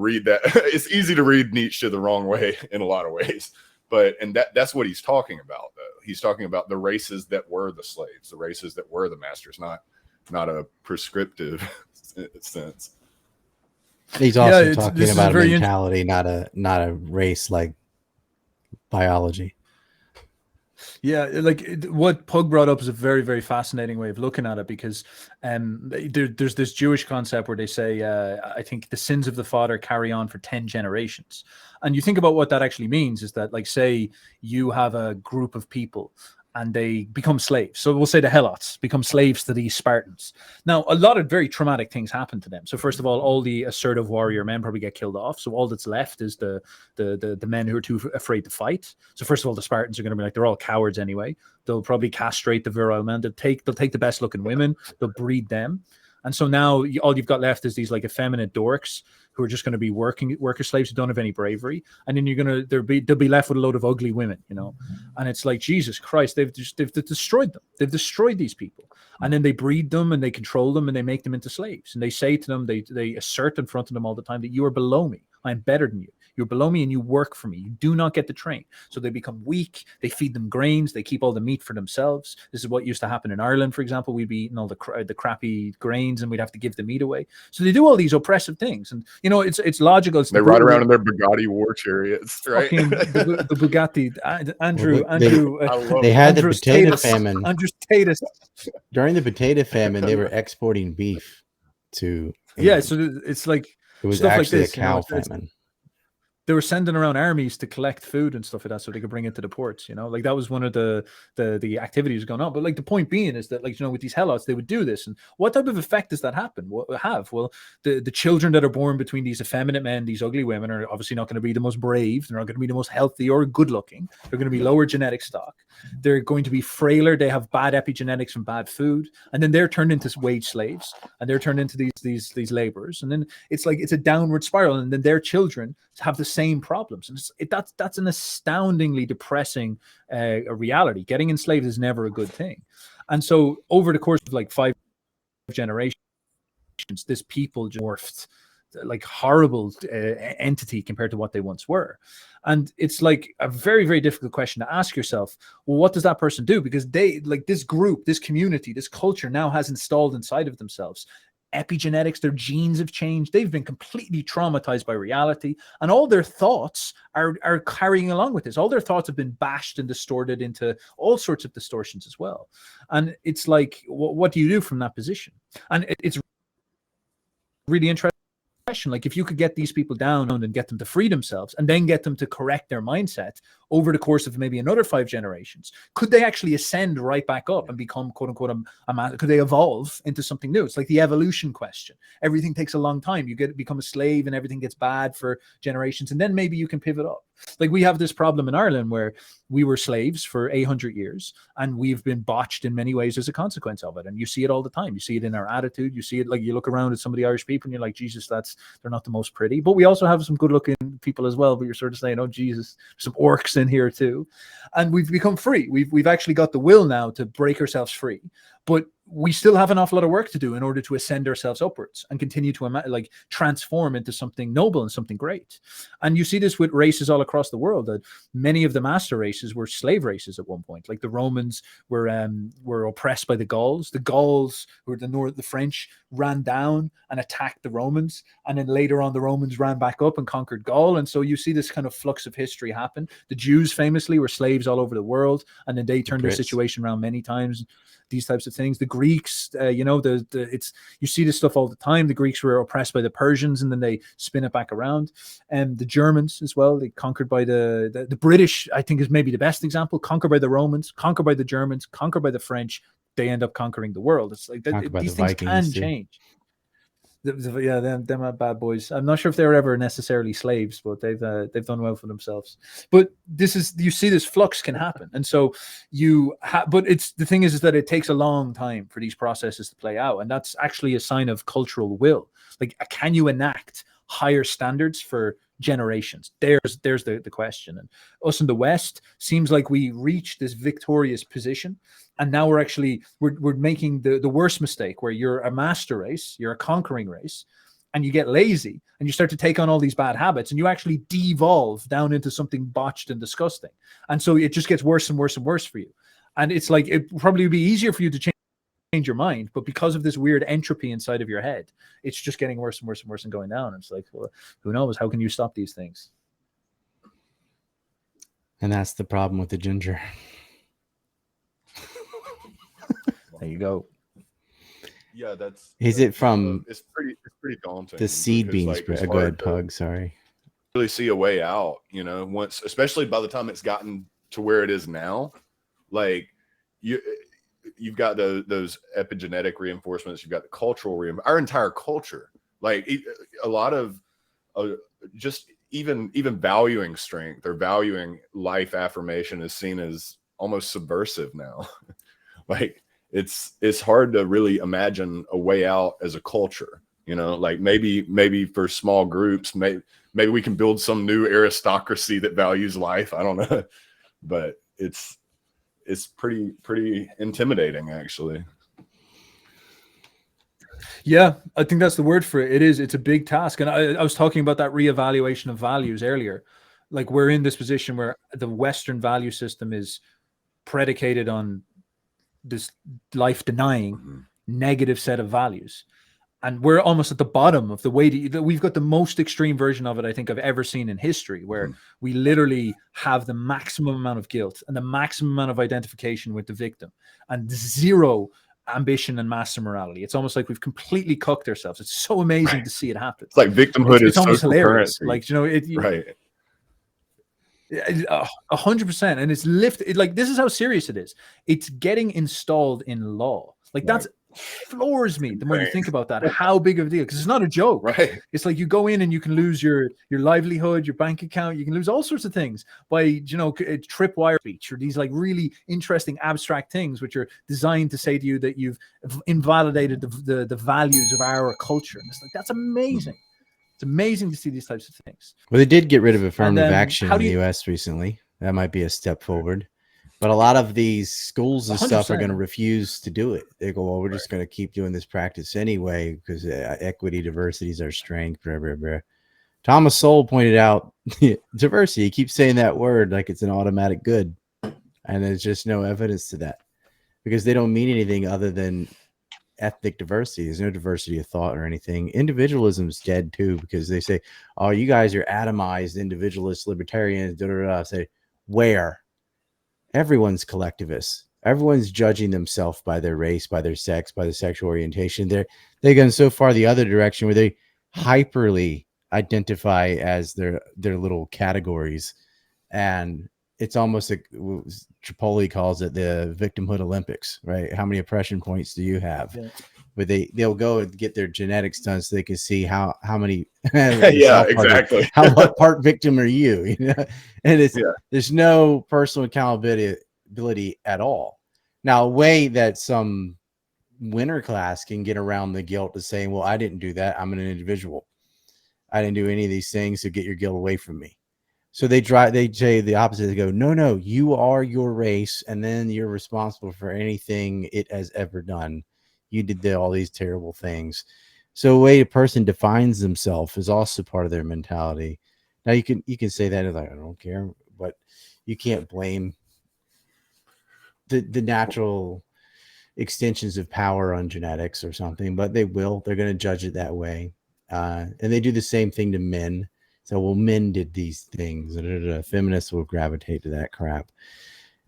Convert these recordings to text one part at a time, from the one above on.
read that. It's easy to read Nietzsche the wrong way in a lot of ways. And that's what he's talking about, though. He's talking about the races that were the slaves, the races that were the masters, not a prescriptive sense. He's also talking about a mentality, not a race like biology. Yeah, like what Pug brought up is a very, very fascinating way of looking at it, because there's this Jewish concept where they say, I think the sins of the father carry on for 10 generations. And you think about what that actually means is that, like, say you have a group of people and they become slaves. So we'll say the Helots become slaves to these Spartans. Now, a lot of very traumatic things happen to them. So first of all the assertive warrior men probably get killed off. So all that's left is the men who are too afraid to fight. So first of all, the Spartans are going to be like, they're all cowards anyway. They'll probably castrate the virile men. They'll take the best looking women. They'll breed them. And so now all you've got left is these like effeminate dorks who are just going to be worker slaves who don't have any bravery. And then they'll be left with a load of ugly women, you know. And it's like, Jesus Christ, they've destroyed them. They've destroyed these people. And then they breed them and they control them and they make them into slaves. And they say to them, they assert in front of them all the time that you are below me. I'm better than you. You're below me and you work for me. You do not get the train. So they become weak. They feed them grains. They keep all the meat for themselves. This is what used to happen in Ireland, for example. We'd be eating all the crappy grains and we'd have to give the meat away. So they do all these oppressive things. And, you know, it's logical. They ride around in their Bugatti war chariots, right? The Bugatti. Andrew. They had the potato famine. Andrew Tatus. During the potato famine, they were exporting beef to England. Yeah, so it's like it was stuff actually like this, a cow famine. They were sending around armies to collect food and stuff like that so they could bring it to the ports, you know, like that was one of the activities going on. But like the point being is that, like, you know, with these Helots, they would do this. And what type of effect does that have? Well, the children that are born between these effeminate men, these ugly women, are obviously not going to be the most brave. They're not going to be the most healthy or good looking. They're going to be lower genetic stock. They're going to be frailer. They have bad epigenetics from bad food. And then they're turned into wage slaves and they're turned into these laborers. And then it's like, it's a downward spiral. And then their children have the same problems. And that's an astoundingly depressing reality. Getting enslaved is never a good thing. And so over the course of like 5 generations, this people just morphed like horrible entity compared to what they once were. And it's like a very, very difficult question to ask yourself. Well, what does that person do? Because they, like, this group, this community, this culture now has installed inside of themselves epigenetics. Their genes have changed. They've been completely traumatized by reality, and all their thoughts are carrying along with this. All their thoughts have been bashed and distorted into all sorts of distortions as well. And it's like, what do you do from that position? And it's really interesting. Like, if you could get these people down and get them to free themselves and then get them to correct their mindset over the course of maybe another 5 generations, could they actually ascend right back up and become, quote unquote, a man? Could they evolve into something new? It's like the evolution question. Everything takes a long time. You become a slave and everything gets bad for generations, and then maybe you can pivot up. Like, we have this problem in Ireland where we were slaves for 800 years and we've been botched in many ways as a consequence of it. And you see it all the time. You see it in our attitude. You see it, like, you look around at some of the Irish people and you're like, Jesus, they're not the most pretty. But we also have some good looking people as well. But you're sort of saying, oh, Jesus, there's some orcs in here too. And we've become free. We've actually got the will now to break ourselves free. But we still have an awful lot of work to do in order to ascend ourselves upwards and continue to transform into something noble and something great. And you see this with races all across the world, that many of the master races were slave races at one point. Like the Romans were oppressed by the Gauls. The Gauls, who were the French, ran down and attacked the Romans. And then later on, the Romans ran back up and conquered Gaul. And so you see this kind of flux of history happen. The Jews famously were slaves all over the world, and then they turned their situation around many times. These types of things. The Greeks, you see this stuff all the time. The Greeks were oppressed by the Persians, and then they spin it back around. And the Germans as well, they conquered by the British, I think, is maybe the best example. Conquered by the Romans, conquered by the Germans, conquered by the French. They end up conquering the world. It's like these things can change. Yeah, them are bad boys. I'm not sure if they were ever necessarily slaves, but they've done well for themselves. But you see this flux can happen, and so but it's the thing is that it takes a long time for these processes to play out, and that's actually a sign of cultural will. Like, can you enact higher standards for generations? There's the question. And us in the West, seems like we reached this victorious position, and now we're making the worst mistake, where you're a master race, you're a conquering race, and you get lazy and you start to take on all these bad habits, and you actually devolve down into something botched and disgusting. And so it just gets worse and worse and worse for you. And it's like, it probably would be easier for you to change your mind, but because of this weird entropy inside of your head, it's just getting worse and worse and worse and going down. And it's like, well, who knows? How can you stop these things? And that's the problem with the ginger. There you go. Yeah, is it from it's pretty daunting. The seed beans, like, go ahead, Pug. Sorry. Really see a way out, you know, once, especially by the time it's gotten to where it is now. Like you've got those epigenetic reinforcements, you've got the cultural our entire culture, like a lot of just even valuing strength or valuing life affirmation is seen as almost subversive now. Like it's hard to really imagine a way out as a culture, you know, like maybe for small groups, maybe we can build some new aristocracy that values life. I don't know, but it's pretty intimidating, actually. Yeah, I think that's the word for it. It's a big task. And I was talking about that reevaluation of values earlier. Like, we're in this position where the Western value system is predicated on this life denying negative set of values. And we're almost at the bottom of the way that we've got the most extreme version of it I think I've ever seen in history, where we literally have the maximum amount of guilt and the maximum amount of identification with the victim and zero ambition and master morality. It's almost like we've completely cooked ourselves. It's so amazing to see it happen. It's like victimhood it's almost hilarious. Currency. Like, you know, right. 100%. And it's lifted. Like, this is how serious it is. It's getting installed in law. Like, that's floors me the more you think about that, how big of a deal, because it's not a joke. Right. It's like you go in and you can lose your livelihood, your bank account, you can lose all sorts of things by, you know, tripwire speech or these like really interesting abstract things which are designed to say to you that you've invalidated the values of our culture. And it's like, that's amazing. It's amazing to see these types of things. Well, they did get rid of affirmative action in the US recently. That might be a step forward. But a lot of these schools and 100%. Stuff are going to refuse to do it. They go, well, we're just going to keep doing this practice anyway because equity, diversity is our strength. Blah, blah, blah. Thomas Sowell pointed out diversity. He keeps saying that word like it's an automatic good. And there's just no evidence to that because they don't mean anything other than ethnic diversity. There's no diversity of thought or anything. Individualism is dead too because they say, oh, you guys are atomized, individualists, libertarians, da, da, da. I say, where? Everyone's collectivist. Everyone's judging themselves by their race, by their sex, by their sexual orientation. They're going so far the other direction where they hyperly identify as their little categories. And it's almost like Tripoli calls it the victimhood Olympics, right? How many oppression points do you have? Yeah. But they'll go and get their genetics done so they can see how many yeah, exactly. What part victim are you? You know, and there's no personal accountability at all. Now, a way that some winner class can get around the guilt is saying, well, I didn't do that. I'm an individual. I didn't do any of these things, so get your guilt away from me. So they say the opposite. They go, no, you are your race, and then you're responsible for anything it has ever done. You did all these terrible things. So a way a person defines themselves is also part of their mentality. Now you can say that like, I don't care, but you can't blame the natural extensions of power on genetics or something, but they're going to judge it that way. And they do the same thing to men. So, well, men did these things. Feminists will gravitate to that crap.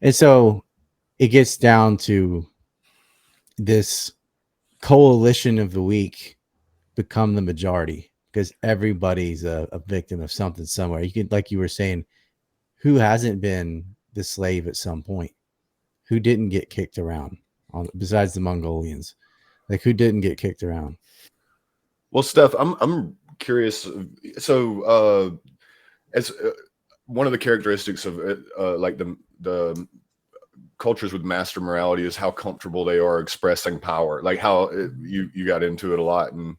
And so it gets down to this coalition of the weak become the majority because everybody's a victim of something somewhere. You can, like you were saying, who hasn't been the slave at some point? Who didn't get kicked around besides the Mongolians? Like, who didn't get kicked around? Well, Steph, I'm curious. So as one of the characteristics of like the cultures with master morality is how comfortable they are expressing power, like how you got into it a lot in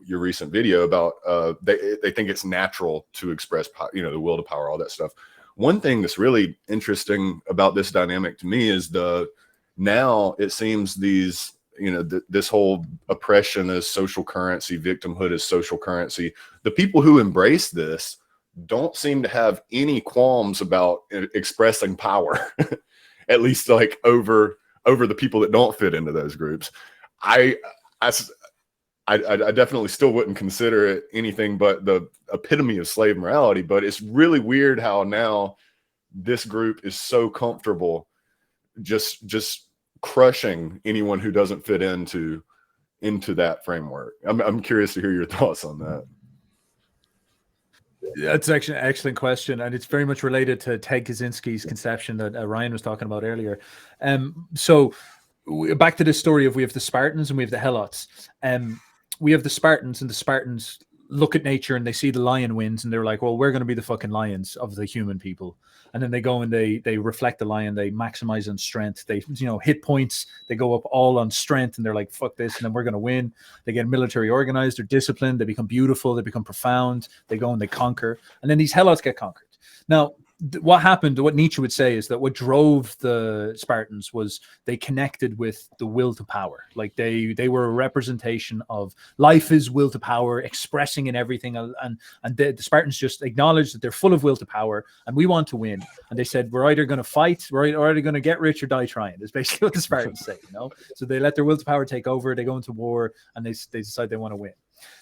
your recent video about they think it's natural to express power, you know, the will to power, all that stuff. One thing that's really interesting about this dynamic to me is now it seems these this whole oppression as social currency, victimhood as social currency. The people who embrace this don't seem to have any qualms about expressing power, at least like over the people that don't fit into those groups. I definitely still wouldn't consider it anything but the epitome of slave morality, but it's really weird how now this group is so comfortable just crushing anyone who doesn't fit into that framework. I'm curious to hear your thoughts on that. That's actually an excellent question, and it's very much related to Ted Kaczynski's conception that Ryan was talking about earlier. So back to this story of we have the Spartans and we have the Helots. We have the Spartans, and the Spartans look at nature and they see the lion wins, and they're like, well, we're going to be the fucking lions of the human people. And then they go and they reflect the lion, they maximize on strength, they hit points, they go up all on strength, and they're like, fuck this, and then we're going to win. They get military organized, they're disciplined, they become beautiful, they become profound, they go and they conquer, and then these Helots get conquered. Now, what happened, what Nietzsche would say is that what drove the Spartans was they connected with the will to power. Like they were a representation of life is will to power, expressing in everything. And the Spartans just acknowledged that they're full of will to power and we want to win. And they said, we're either going to fight, we're either going to get rich or die trying. Is basically what the Spartans say, So they let their will to power take over, they go into war, and they decide they want to win.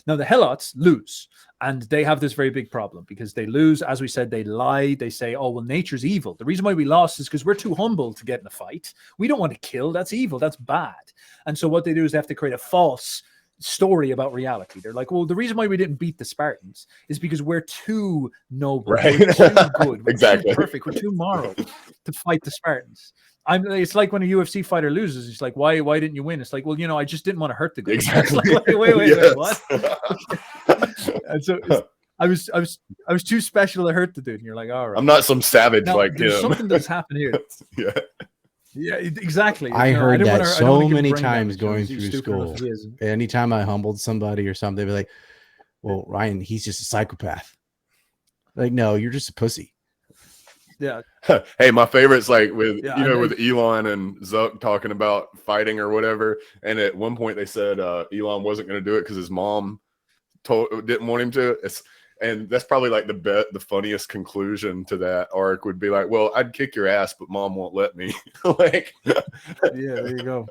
Now, the Helots lose, and they have this very big problem because they lose. As we said, they lie. They say, oh, well, nature's evil. The reason why we lost is because we're too humble to get in a fight. We don't want to kill. That's evil. That's bad. And so what they do is they have to create a false story about reality. They're like, well, the reason why we didn't beat the Spartans is because we're too noble. Right. We're too good. We're Exactly. too perfect. We're too moral to fight the Spartans. It's like when a UFC fighter loses, it's like, why didn't you win? It's like, well, I just didn't want to hurt the guy. Exactly. Like, wait, Yes. what? And so I was too special to hurt the dude. And you're like, all right. I'm not some savage now, like him. Something that's happened here. Yeah, exactly. I heard that so many times going through school. Anytime I humbled somebody or something, they'd be like, well, Ryan, he's just a psychopath. Like, no, you're just a pussy. Yeah. Hey, my favorite's like with with Elon and Zuck talking about fighting or whatever. And at one point they said Elon wasn't going to do it because his mom didn't want him to. And that's probably like the funniest conclusion to that arc would be like, well, I'd kick your ass, but mom won't let me. Like, yeah, there you go.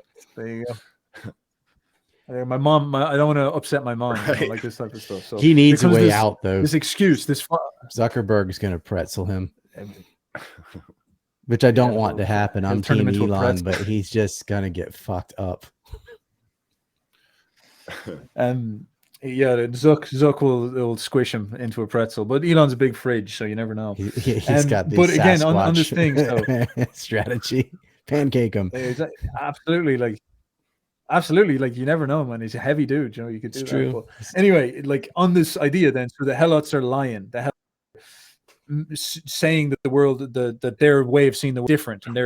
My mom, I don't want to upset my mom, right. Like this type of stuff. So he needs a way out, though. This excuse, Zuckerberg's going to pretzel him. Which I don't want to happen. I'm team Elon, but he's just gonna get fucked up. Zuck will squish him into a pretzel, but Elon's a big fridge, so you never know. He's got this. But again, on this thing, strategy, pancake him. Absolutely, like you never know, man. He's a heavy dude, you could do that. True. But anyway, like on this idea, then, so the Helots are lying. Saying that the world, that their way of seeing the world is different, and they're